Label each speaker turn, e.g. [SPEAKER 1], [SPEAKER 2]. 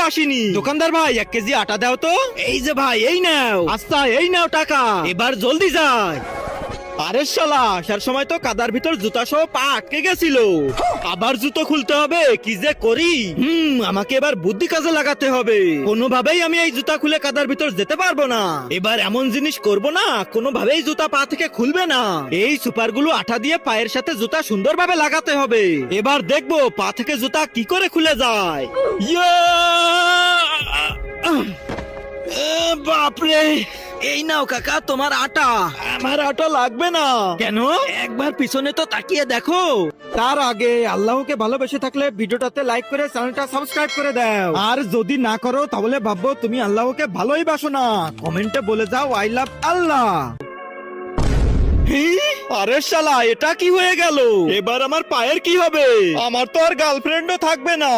[SPEAKER 1] আসিনি। দোকানদার ভাই 1 কেজি আটা দাও তো। এই যে ভাই, এই নাও। আচ্ছা, এই নাও টাকা, এবার জলদি যাই। আরে শালা, আসার সময় তো কাদার ভিতর জুতা সহ পা আটকে গেছিল, আবার জুতো খুলতে হবে, কি যে করি। আমাকে এবার বুদ্ধি কাজে লাগাতে হবে। কোনোভাবেই আমি এই জুতা খুলে কাদার ভিতর যেতে পারবো না। এবার এমন জিনিস করব না, কোনোভাবেই জুতা পা থেকে খুলবে না। এই সুপারগুলো আঠা দিয়ে পায়ের সাথে জুতা সুন্দরভাবে লাগাতে হবে। এবার দেখবো পা থেকে জুতা কি করে খুলে যায়। বাপরে, এই নাও কাকা তোমার আটা। আমার আটা লাগবে না। কেন? একবার পিছনে তো তাকিয়ে দেখো। তার আগে আল্লাহকে ভালোবেসে থাকলে ভিডিওটাতে লাইক করে চ্যানেলটা সাবস্ক্রাইব করে দাও। আর যদি না করো তাহলে ভাববো তুমি আল্লাহকে ভালোই বাসো না। কমেন্টে বলে যাও আই লাভ আল্লাহ। আরে শালা, এটা কি হয়ে গেল? এবার আমার পায়ের কি হবে? আমার তো আর গার্লফ্রেন্ডও থাকবে না।